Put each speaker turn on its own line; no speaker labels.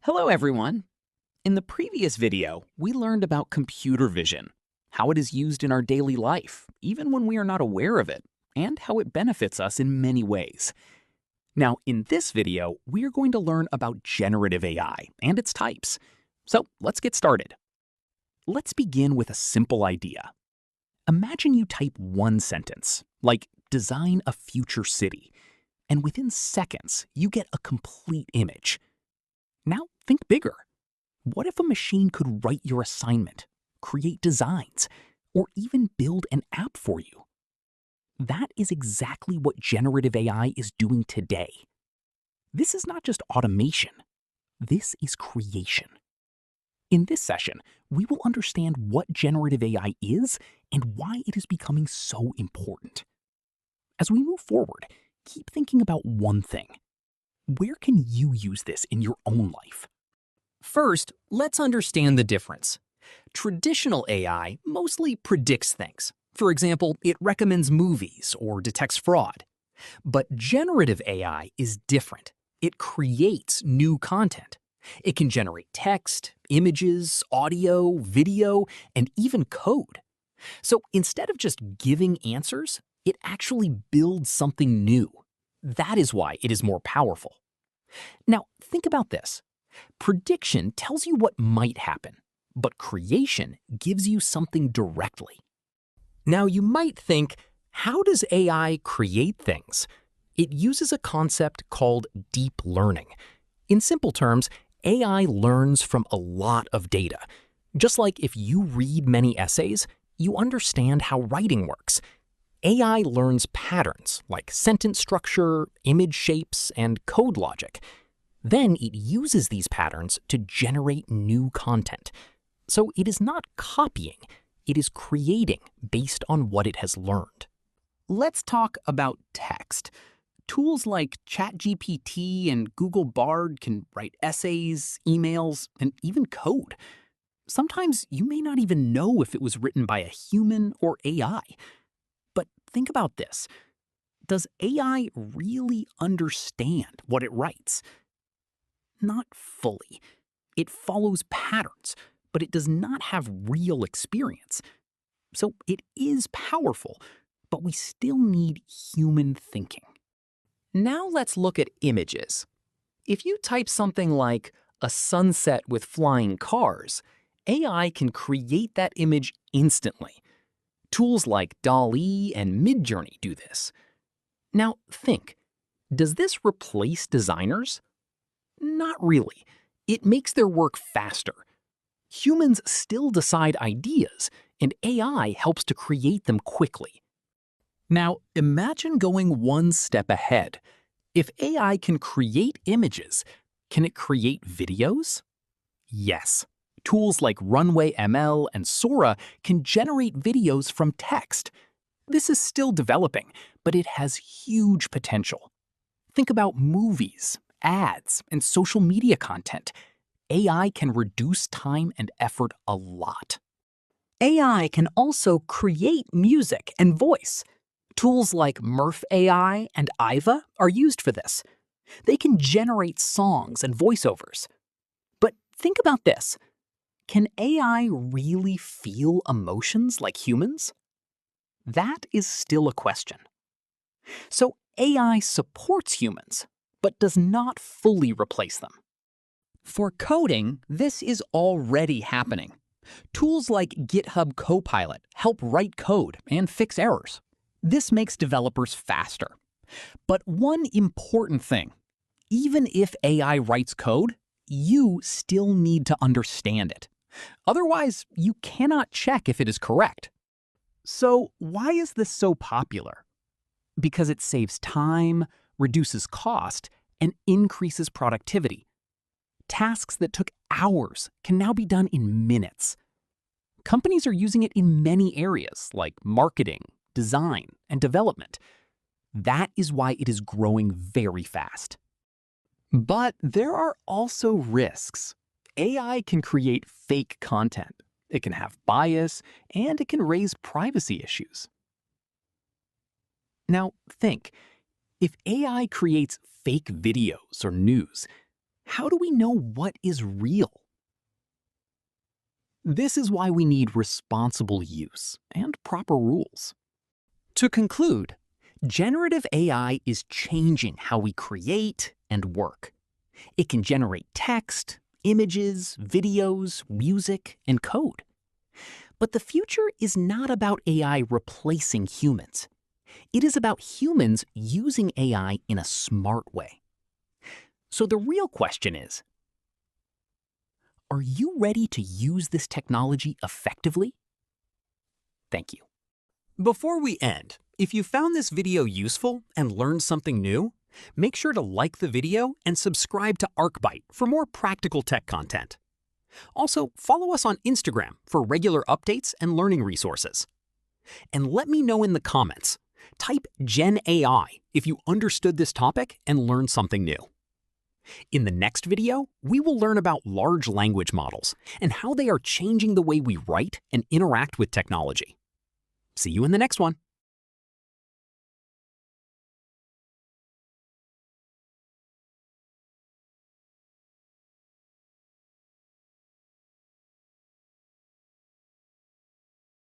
Hello everyone! In the previous video, we learned about computer vision, how it is used in our daily life, even when we are not aware of it, and how it benefits us in many ways. Now, in this video, we are going to learn about generative AI and its types. So let's get started. Let's begin with a simple idea. Imagine you type one sentence, like design a future city, and within seconds, you get a complete image. Now think bigger. What if a machine could write your assignment, create designs, or even build an app for you? That is exactly what generative AI is doing today. This is not just automation. This is creation. In this session, we will understand what generative AI is and why it is becoming so important. As we move forward, keep thinking about one thing. Where can you use this in your own life?
First, let's understand the difference. Traditional AI mostly predicts things. For example, it recommends movies or detects fraud. But generative AI is different. It creates new content. It can generate text, images, audio, video, and even code. So instead of just giving answers, it actually builds something new. That is why it is more powerful. Now, think about this. Prediction tells you what might happen, but creation gives you something directly. Now, you might think, how does AI create things? It uses a concept called deep learning. In simple terms, AI learns from a lot of data. Just like if you read many essays, you understand how writing works. AI learns patterns like sentence structure, image shapes, and code logic. Then it uses these patterns to generate new content. So it is not copying, it is creating based on what it has learned.
Let's talk about text. Tools like ChatGPT and Google Bard can write essays, emails, and even code. Sometimes you may not even know if it was written by a human or AI. But think about this. Does AI really understand what it writes? Not fully. It follows patterns, but it does not have real experience. So it is powerful, but we still need human thinking.
Now let's look at images. If you type something like a sunset with flying cars, AI can create that image instantly. Tools like DALL and Midjourney do this. Now think, does this replace designers? Not really. It makes their work faster. Humans still decide ideas, and AI helps to create them quickly.
Now, imagine going one step ahead. If AI can create images, can it create videos? Yes. Tools like Runway ML and Sora can generate videos from text. This is still developing, but it has huge potential. Think about movies, ads, and social media content. AI can reduce time and effort a lot.
AI can also create music and voice. Tools like Murf AI and AIVA are used for this. They can generate songs and voiceovers. But think about this. Can AI really feel emotions like humans? That is still a question. So AI supports humans, but does not fully replace them. For coding, this is already happening. Tools like GitHub Copilot help write code and fix errors. This makes developers faster. But one important thing, even if AI writes code, you still need to understand it. Otherwise, you cannot check if it is correct. So why is this so popular? Because it saves time, reduces cost, and increases productivity. Tasks that took hours can now be done in minutes. Companies are using it in many areas like marketing, design, and development. That is why it is growing very fast. But there are also risks. AI can create fake content. It can have bias, and it can raise privacy issues. Now think, if AI creates fake videos or news,
how do we know what is real? This is why we need responsible use and proper rules. To conclude, generative AI is changing how we create and work. It can generate text, images, videos, music, and code. But the future is not about AI replacing humans. It is about humans using AI in a smart way. So the real question is, are you ready to use this technology effectively? Thank you. Before we end, if you found this video useful and learned something new, make sure to like the video and subscribe to ArkByte for more practical tech content. Also, follow us on Instagram for regular updates and learning resources. And let me know in the comments. Type Gen AI if you understood this topic and learned something new. In the next video, we will learn about large language models and how they are changing the way we write and interact with technology. See you in the next one.